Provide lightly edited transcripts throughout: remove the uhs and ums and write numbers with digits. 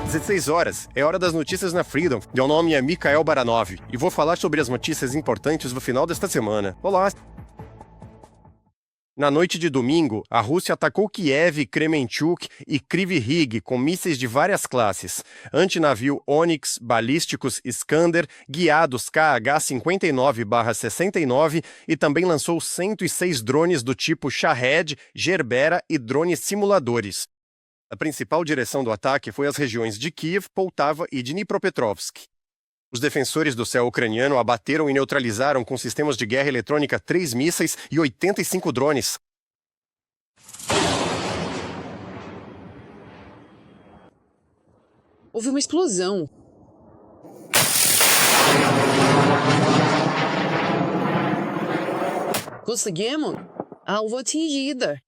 16 horas, é hora das notícias na Freedom. Meu nome é Mikhail Baranov e vou falar sobre as notícias importantes do final desta semana. Olá! Na noite de domingo, a Rússia atacou Kiev, Kremenchuk e Kryvyi Rih com mísseis de várias classes, antinavio Onyx, balísticos Iskander, guiados KH-59/69 e também lançou 106 drones do tipo Shahed, Gerbera e drones simuladores. A principal direção do ataque foi as regiões de Kiev, Poltava e Dnipropetrovsk. Os defensores do céu ucraniano abateram e neutralizaram com sistemas de guerra eletrônica 3 mísseis e 85 drones. Houve uma explosão. Conseguimos? Alvo atingida.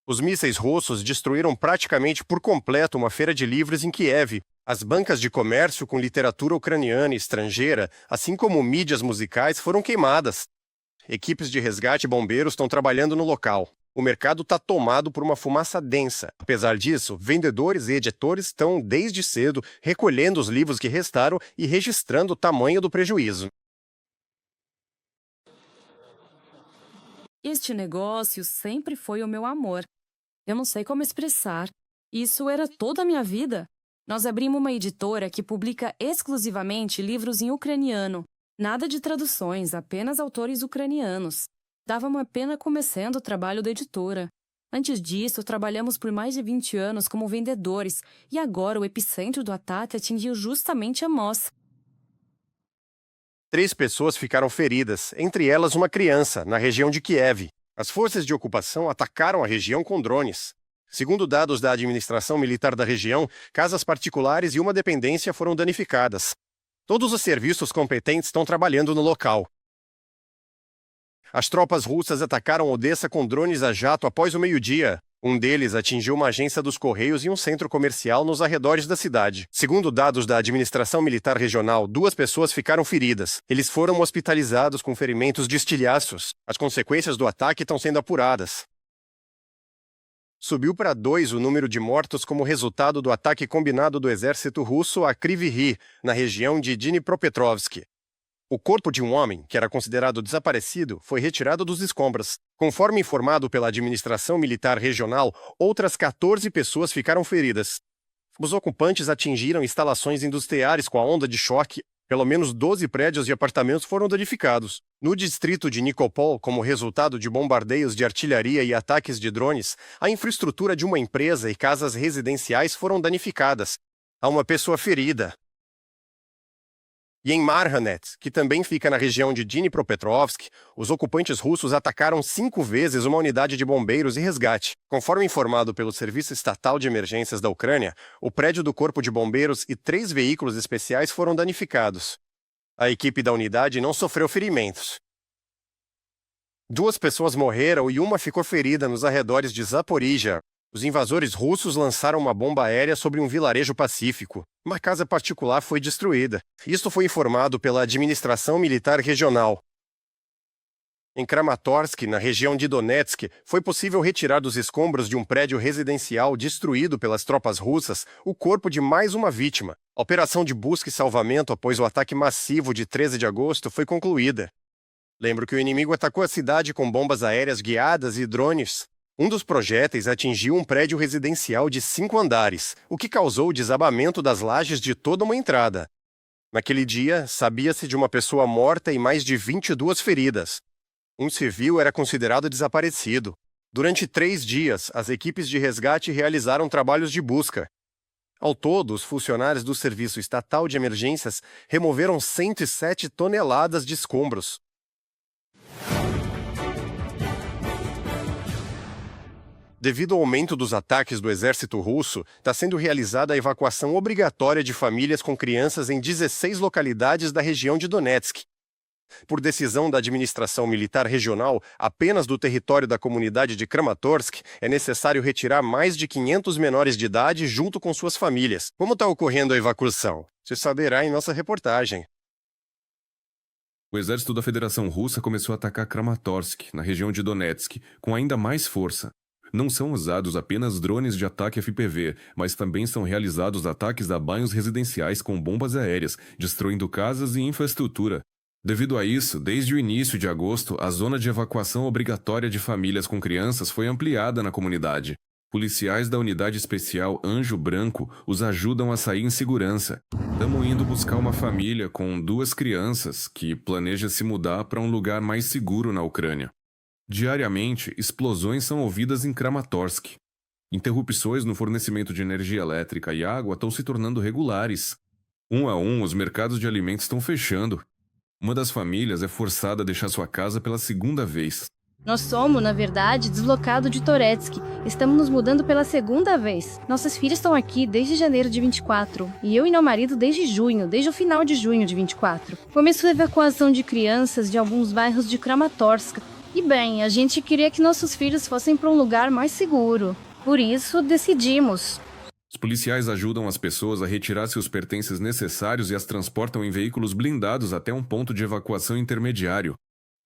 Os mísseis russos destruíram praticamente por completo uma feira de livros em Kiev. As bancas de comércio com literatura ucraniana e estrangeira, assim como mídias musicais, foram queimadas. Equipes de resgate e bombeiros estão trabalhando no local. O mercado está tomado por uma fumaça densa. Apesar disso, vendedores e editores estão, desde cedo, recolhendo os livros que restaram e registrando o tamanho do prejuízo. Este negócio sempre foi o meu amor. Eu não sei como expressar. Isso era toda a minha vida. Nós abrimos uma editora que publica exclusivamente livros em ucraniano. Nada de traduções, apenas autores ucranianos. Dava uma pena começando o trabalho da editora. Antes disso, trabalhamos por mais de 20 anos como vendedores, e agora o epicentro do ataque atingiu justamente a nós. 3 pessoas ficaram feridas, entre elas uma criança, na região de Kiev. As forças de ocupação atacaram a região com drones. Segundo dados da administração militar da região, casas particulares e uma dependência foram danificadas. Todos os serviços competentes estão trabalhando no local. As tropas russas atacaram Odessa com drones a jato após o meio-dia. Um deles atingiu uma agência dos Correios e um centro comercial nos arredores da cidade. Segundo dados da administração militar regional, 2 pessoas ficaram feridas. Eles foram hospitalizados com ferimentos de estilhaços. As consequências do ataque estão sendo apuradas. Subiu para 2 o número de mortos como resultado do ataque combinado do exército russo a Kryvyi Rih, na região de Dnipropetrovsk. O corpo de um homem, que era considerado desaparecido, foi retirado dos escombros. Conforme informado pela administração militar regional, outras 14 pessoas ficaram feridas. Os ocupantes atingiram instalações industriais com a onda de choque. Pelo menos 12 prédios de apartamentos foram danificados. No distrito de Nikopol, como resultado de bombardeios de artilharia e ataques de drones, a infraestrutura de uma empresa e casas residenciais foram danificadas. Há uma pessoa ferida. E em Marhanets, que também fica na região de Dnipropetrovsk, os ocupantes russos atacaram 5 vezes uma unidade de bombeiros e resgate. Conforme informado pelo Serviço Estatal de Emergências da Ucrânia, o prédio do Corpo de Bombeiros e 3 veículos especiais foram danificados. A equipe da unidade não sofreu ferimentos. 2 pessoas morreram e uma ficou ferida nos arredores de Zaporizhia. Os invasores russos lançaram uma bomba aérea sobre um vilarejo pacífico. Uma casa particular foi destruída. Isto foi informado pela administração militar regional. Em Kramatorsk, na região de Donetsk, foi possível retirar dos escombros de um prédio residencial destruído pelas tropas russas o corpo de mais uma vítima. A operação de busca e salvamento após o ataque massivo de 13 de agosto foi concluída. Lembro que o inimigo atacou a cidade com bombas aéreas guiadas e drones. Um dos projéteis atingiu um prédio residencial de 5 andares, o que causou o desabamento das lajes de toda uma entrada. Naquele dia, sabia-se de uma pessoa morta e mais de 22 feridas. Um civil era considerado desaparecido. Durante 3 dias, as equipes de resgate realizaram trabalhos de busca. Ao todo, os funcionários do Serviço Estatal de Emergências removeram 107 toneladas de escombros. Devido ao aumento dos ataques do exército russo, está sendo realizada a evacuação obrigatória de famílias com crianças em 16 localidades da região de Donetsk. Por decisão da administração militar regional, apenas do território da comunidade de Kramatorsk é necessário retirar mais de 500 menores de idade junto com suas famílias. Como está ocorrendo a evacuação? Você saberá em nossa reportagem. O exército da Federação Russa começou a atacar Kramatorsk, na região de Donetsk, com ainda mais força. Não são usados apenas drones de ataque FPV, mas também são realizados ataques a bairros residenciais com bombas aéreas, destruindo casas e infraestrutura. Devido a isso, desde o início de agosto, a zona de evacuação obrigatória de famílias com crianças foi ampliada na comunidade. Policiais da Unidade Especial Anjo Branco os ajudam a sair em segurança. Estamos indo buscar uma família com 2 crianças que planeja se mudar para um lugar mais seguro na Ucrânia. Diariamente, explosões são ouvidas em Kramatorsk. Interrupções no fornecimento de energia elétrica e água estão se tornando regulares. Um a um, os mercados de alimentos estão fechando. Uma das famílias é forçada a deixar sua casa pela 2ª vez. Nós somos, na verdade, deslocados de Toretsk. Estamos nos mudando pela 2ª vez. Nossas filhas estão aqui desde janeiro de 24. E eu e meu marido desde junho, desde o final de junho de 24. Começou a evacuação de crianças de alguns bairros de Kramatorsk. E bem, a gente queria que nossos filhos fossem para um lugar mais seguro. Por isso, decidimos. Os policiais ajudam as pessoas a retirar seus pertences necessários e as transportam em veículos blindados até um ponto de evacuação intermediário.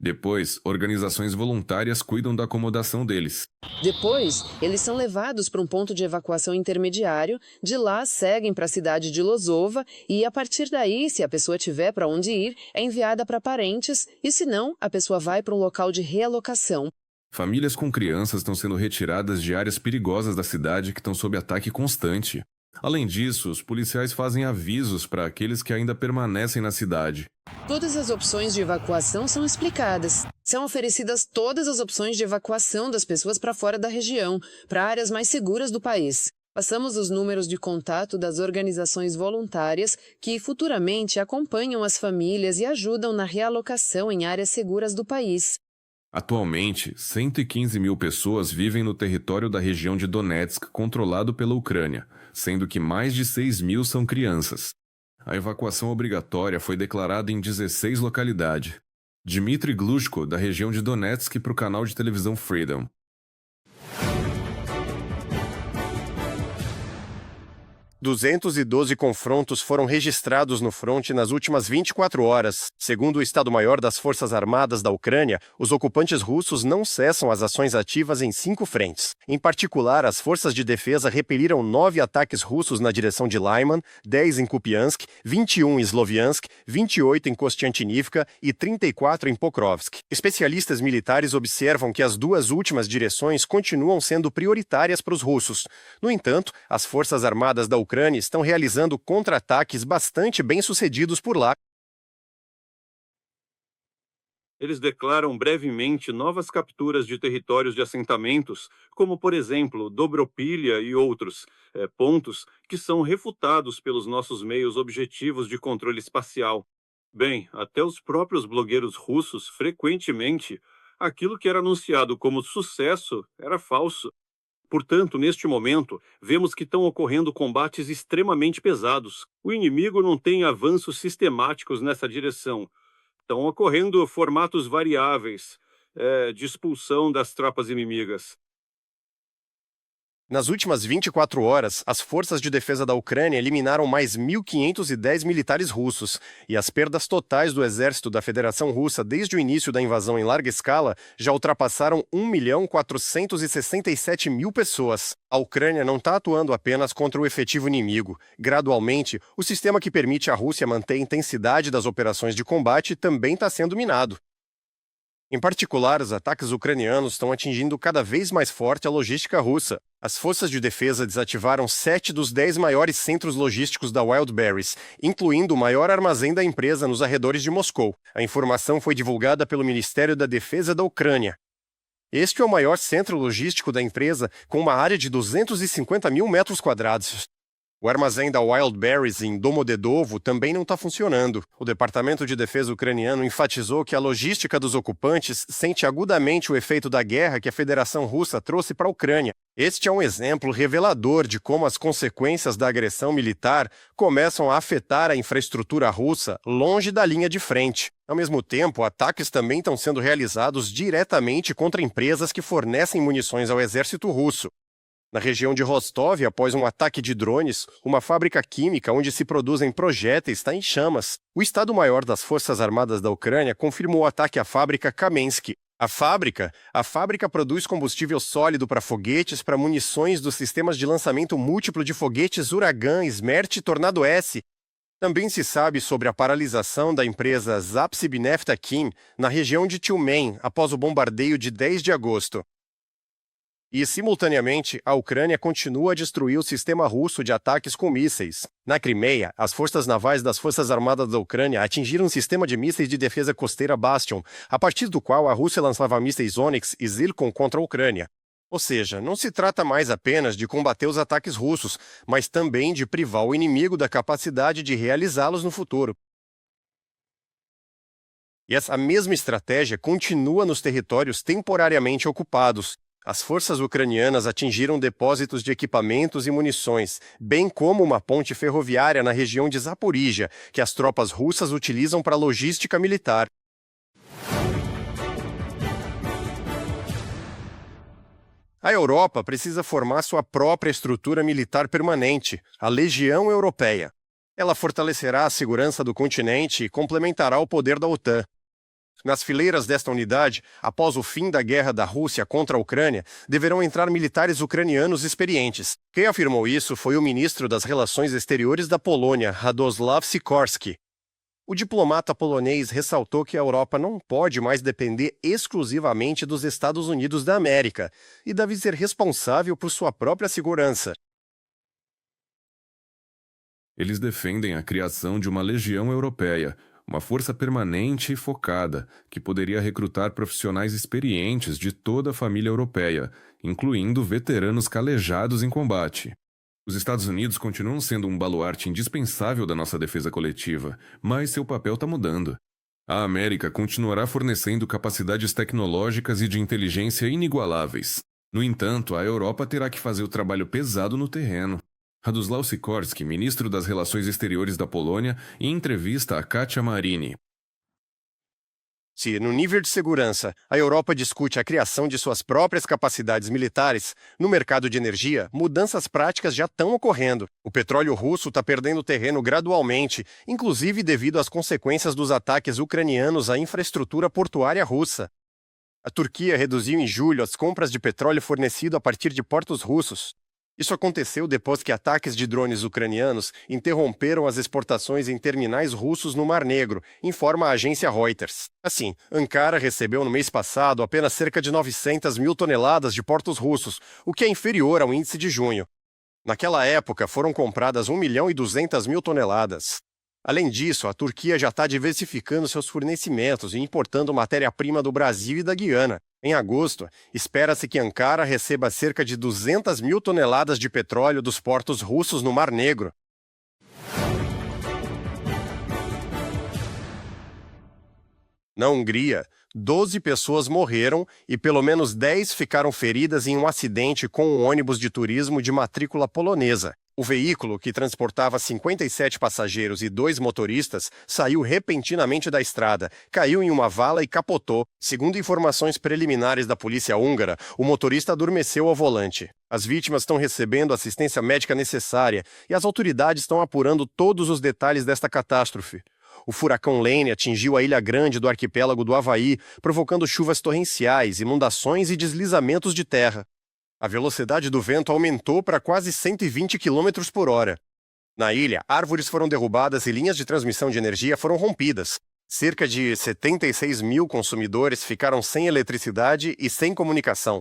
Depois, organizações voluntárias cuidam da acomodação deles. Depois, eles são levados para um ponto de evacuação intermediário, de lá seguem para a cidade de Lozova e, a partir daí, se a pessoa tiver para onde ir, é enviada para parentes e, se não, a pessoa vai para um local de realocação. Famílias com crianças estão sendo retiradas de áreas perigosas da cidade que estão sob ataque constante. Além disso, os policiais fazem avisos para aqueles que ainda permanecem na cidade. Todas as opções de evacuação são explicadas. São oferecidas todas as opções de evacuação das pessoas para fora da região, para áreas mais seguras do país. Passamos os números de contato das organizações voluntárias que futuramente acompanham as famílias e ajudam na realocação em áreas seguras do país. Atualmente, 115 mil pessoas vivem no território da região de Donetsk, controlado pela Ucrânia, sendo que mais de 6 mil são crianças. A evacuação obrigatória foi declarada em 16 localidades. Dmitry Glushko, da região de Donetsk, para o canal de televisão Freedom. 212 confrontos foram registrados no fronte nas últimas 24 horas. Segundo o Estado-Maior das Forças Armadas da Ucrânia, os ocupantes russos não cessam as ações ativas em 5 frentes. Em particular, as forças de defesa repeliram 9 ataques russos na direção de Lyman, 10 em Kupiansk, 21 em Sloviansk, 28 em Kostiantynivka e 34 em Pokrovsk. Especialistas militares observam que as 2 últimas direções continuam sendo prioritárias para os russos. No entanto, as Forças Armadas da Ucrânia estão realizando contra-ataques bastante bem-sucedidos por lá. Eles declaram brevemente novas capturas de territórios de assentamentos, como, por exemplo, Dobropilha e outros pontos que são refutados pelos nossos meios objetivos de controle espacial. Bem, até os próprios blogueiros russos, frequentemente, aquilo que era anunciado como sucesso era falso. Portanto, neste momento, vemos que estão ocorrendo combates extremamente pesados. O inimigo não tem avanços sistemáticos nessa direção. Estão ocorrendo formatos variáveis de expulsão das tropas inimigas. Nas últimas 24 horas, as forças de defesa da Ucrânia eliminaram mais 1.510 militares russos, e as perdas totais do exército da Federação Russa desde o início da invasão em larga escala já ultrapassaram 1.467.000 pessoas. A Ucrânia não está atuando apenas contra o efetivo inimigo. Gradualmente, o sistema que permite à Rússia manter a intensidade das operações de combate também está sendo minado. Em particular, os ataques ucranianos estão atingindo cada vez mais forte a logística russa. As forças de defesa desativaram 7 dos 10 maiores centros logísticos da Wildberries, incluindo o maior armazém da empresa nos arredores de Moscou. A informação foi divulgada pelo Ministério da Defesa da Ucrânia. Este é o maior centro logístico da empresa, com uma área de 250.000 metros quadrados. O armazém da Wildberries em Domodedovo também não está funcionando. O Departamento de Defesa ucraniano enfatizou que a logística dos ocupantes sente agudamente o efeito da guerra que a Federação Russa trouxe para a Ucrânia. Este é um exemplo revelador de como as consequências da agressão militar começam a afetar a infraestrutura russa longe da linha de frente. Ao mesmo tempo, ataques também estão sendo realizados diretamente contra empresas que fornecem munições ao exército russo. Na região de Rostov, após um ataque de drones, uma fábrica química onde se produzem projéteis está em chamas. O Estado-Maior das Forças Armadas da Ucrânia confirmou o ataque à fábrica Kamensky. A fábrica produz combustível sólido para foguetes, para munições dos sistemas de lançamento múltiplo de foguetes Uragan, Smert e Tornado S. Também se sabe sobre a paralisação da empresa Zapsibneftakim na região de Tyumen após o bombardeio de 10 de agosto. E, simultaneamente, a Ucrânia continua a destruir o sistema russo de ataques com mísseis. Na Crimeia, as forças navais das Forças Armadas da Ucrânia atingiram um sistema de mísseis de defesa costeira Bastion, a partir do qual a Rússia lançava mísseis Onyx e Zircon contra a Ucrânia. Ou seja, não se trata mais apenas de combater os ataques russos, mas também de privar o inimigo da capacidade de realizá-los no futuro. E essa mesma estratégia continua nos territórios temporariamente ocupados. As forças ucranianas atingiram depósitos de equipamentos e munições, bem como uma ponte ferroviária na região de Zaporíjia, que as tropas russas utilizam para logística militar. A Europa precisa formar sua própria estrutura militar permanente, a Legião Europeia. Ela fortalecerá a segurança do continente e complementará o poder da OTAN. Nas fileiras desta unidade, após o fim da guerra da Rússia contra a Ucrânia, deverão entrar militares ucranianos experientes. Quem afirmou isso foi o ministro das Relações Exteriores da Polônia, Radoslaw Sikorski. O diplomata polonês ressaltou que a Europa não pode mais depender exclusivamente dos Estados Unidos da América e deve ser responsável por sua própria segurança. Eles defendem a criação de uma legião europeia, uma força permanente e focada, que poderia recrutar profissionais experientes de toda a família europeia, incluindo veteranos calejados em combate. Os Estados Unidos continuam sendo um baluarte indispensável da nossa defesa coletiva, mas seu papel está mudando. A América continuará fornecendo capacidades tecnológicas e de inteligência inigualáveis. No entanto, a Europa terá que fazer o trabalho pesado no terreno. Radoslaw Sikorski, ministro das Relações Exteriores da Polônia, em entrevista a Katia Marini. Se, no nível de segurança, a Europa discute a criação de suas próprias capacidades militares, no mercado de energia, mudanças práticas já estão ocorrendo. O petróleo russo está perdendo terreno gradualmente, inclusive devido às consequências dos ataques ucranianos à infraestrutura portuária russa. A Turquia reduziu em julho as compras de petróleo fornecido a partir de portos russos. Isso aconteceu depois que ataques de drones ucranianos interromperam as exportações em terminais russos no Mar Negro, informa a agência Reuters. Assim, Ankara recebeu no mês passado apenas cerca de 900 mil toneladas de portos russos, o que é inferior ao índice de junho. Naquela época, foram compradas 1.200.000 toneladas. Além disso, a Turquia já está diversificando seus fornecimentos e importando matéria-prima do Brasil e da Guiana. Em agosto, espera-se que Ankara receba cerca de 200.000 toneladas de petróleo dos portos russos no Mar Negro. Na Hungria, 12 pessoas morreram e pelo menos 10 ficaram feridas em um acidente com um ônibus de turismo de matrícula polonesa. O veículo, que transportava 57 passageiros e 2 motoristas, saiu repentinamente da estrada, caiu em uma vala e capotou. Segundo informações preliminares da polícia húngara, o motorista adormeceu ao volante. As vítimas estão recebendo a assistência médica necessária e as autoridades estão apurando todos os detalhes desta catástrofe. O furacão Lane atingiu a ilha grande do arquipélago do Havaí, provocando chuvas torrenciais, inundações e deslizamentos de terra. A velocidade do vento aumentou para quase 120 km por hora. Na ilha, árvores foram derrubadas e linhas de transmissão de energia foram rompidas. Cerca de 76 mil consumidores ficaram sem eletricidade e sem comunicação.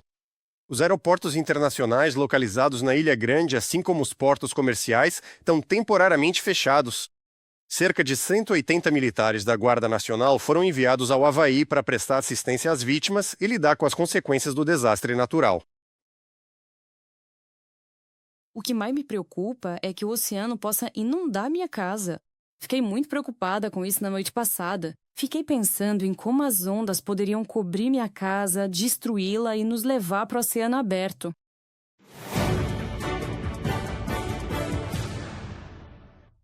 Os aeroportos internacionais localizados na Ilha Grande, assim como os portos comerciais, estão temporariamente fechados. Cerca de 180 militares da Guarda Nacional foram enviados ao Havaí para prestar assistência às vítimas e lidar com as consequências do desastre natural. O que mais me preocupa é que o oceano possa inundar minha casa. Fiquei muito preocupada com isso na noite passada. Fiquei pensando em como as ondas poderiam cobrir minha casa, destruí-la e nos levar para o oceano aberto.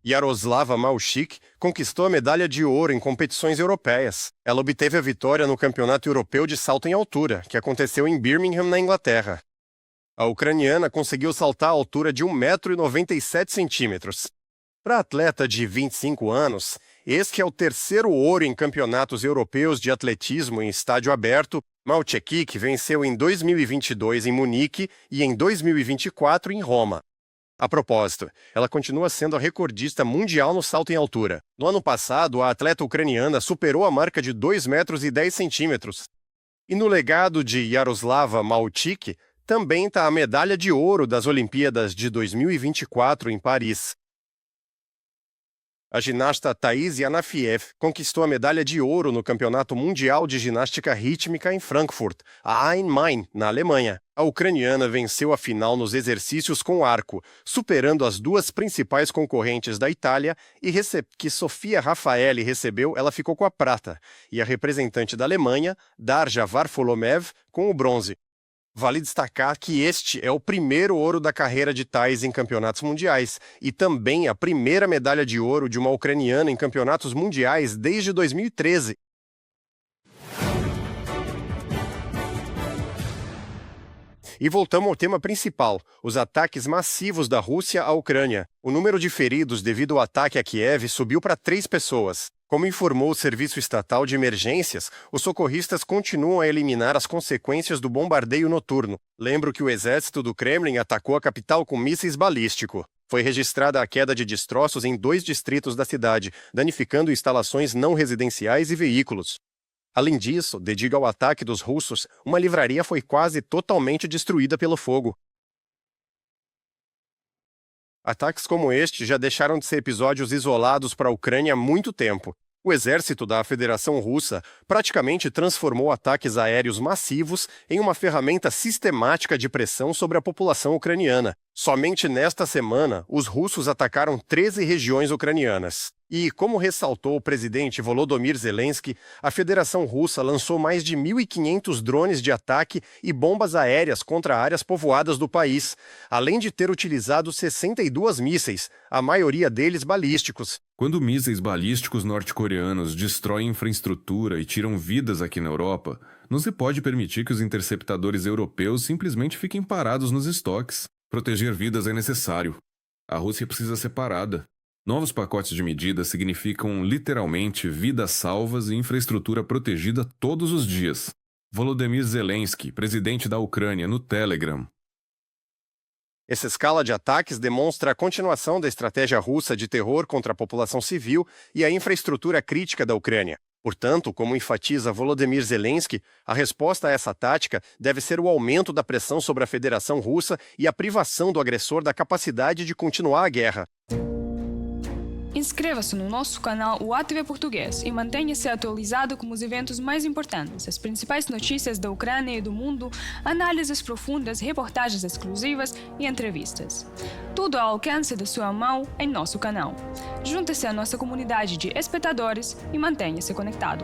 Yaroslava Malchik conquistou a medalha de ouro em competições europeias. Ela obteve a vitória no Campeonato Europeu de Salto em Altura, que aconteceu em Birmingham, na Inglaterra. A ucraniana conseguiu saltar a altura de 1,97 m. Para a atleta de 25 anos, Este é o terceiro ouro em campeonatos europeus de atletismo em estádio aberto. Malčekić venceu em 2022 em Munique e em 2024 em Roma. A propósito, ela continua sendo a recordista mundial no salto em altura. No ano passado, a atleta ucraniana superou a marca de 2,10 metros. E no legado de Yaroslava Malčić, também está a medalha de ouro das Olimpíadas de 2024 em Paris. A ginasta Thaís Yanafiev conquistou a medalha de ouro no Campeonato Mundial de Ginástica Rítmica em Frankfurt, a Ein Main, na Alemanha. A ucraniana venceu a final nos exercícios com arco, superando as duas principais concorrentes da Itália, e que Sofia Raffaelli recebeu, ela ficou com a prata, e a representante da Alemanha, Darja Varfolomev, com o bronze. Vale destacar que este é o primeiro ouro da carreira de Thaís em campeonatos mundiais e também a primeira medalha de ouro de uma ucraniana em campeonatos mundiais desde 2013. E voltamos ao tema principal, os ataques massivos da Rússia à Ucrânia. O número de feridos devido ao ataque a Kiev subiu para 3 pessoas. Como informou o Serviço Estatal de Emergências, os socorristas continuam a eliminar as consequências do bombardeio noturno. Lembro que o exército do Kremlin atacou a capital com mísseis balísticos. Foi registrada a queda de destroços em 2 distritos da cidade, danificando instalações não residenciais e veículos. Além disso, devido ao ataque dos russos, uma livraria foi quase totalmente destruída pelo fogo. Ataques como este já deixaram de ser episódios isolados para a Ucrânia há muito tempo. O exército da Federação Russa praticamente transformou ataques aéreos massivos em uma ferramenta sistemática de pressão sobre a população ucraniana. Somente nesta semana, os russos atacaram 13 regiões ucranianas. E, como ressaltou o presidente Volodymyr Zelensky, a Federação Russa lançou mais de 1.500 drones de ataque e bombas aéreas contra áreas povoadas do país, além de ter utilizado 62 mísseis, a maioria deles balísticos. Quando mísseis balísticos norte-coreanos destroem infraestrutura e tiram vidas aqui na Europa, não se pode permitir que os interceptadores europeus simplesmente fiquem parados nos estoques. Proteger vidas é necessário. A Rússia precisa ser parada. Novos pacotes de medidas significam literalmente vidas salvas e infraestrutura protegida todos os dias. Volodymyr Zelensky, presidente da Ucrânia, no Telegram. Essa escala de ataques demonstra a continuação da estratégia russa de terror contra a população civil e a infraestrutura crítica da Ucrânia. Portanto, como enfatiza Volodymyr Zelensky, a resposta a essa tática deve ser o aumento da pressão sobre a Federação Russa e a privação do agressor da capacidade de continuar a guerra. Inscreva-se no nosso canal UATV Português e mantenha-se atualizado com os eventos mais importantes, as principais notícias da Ucrânia e do mundo, análises profundas, reportagens exclusivas e entrevistas. Tudo ao alcance da sua mão em nosso canal. Junte-se à nossa comunidade de espectadores e mantenha-se conectado.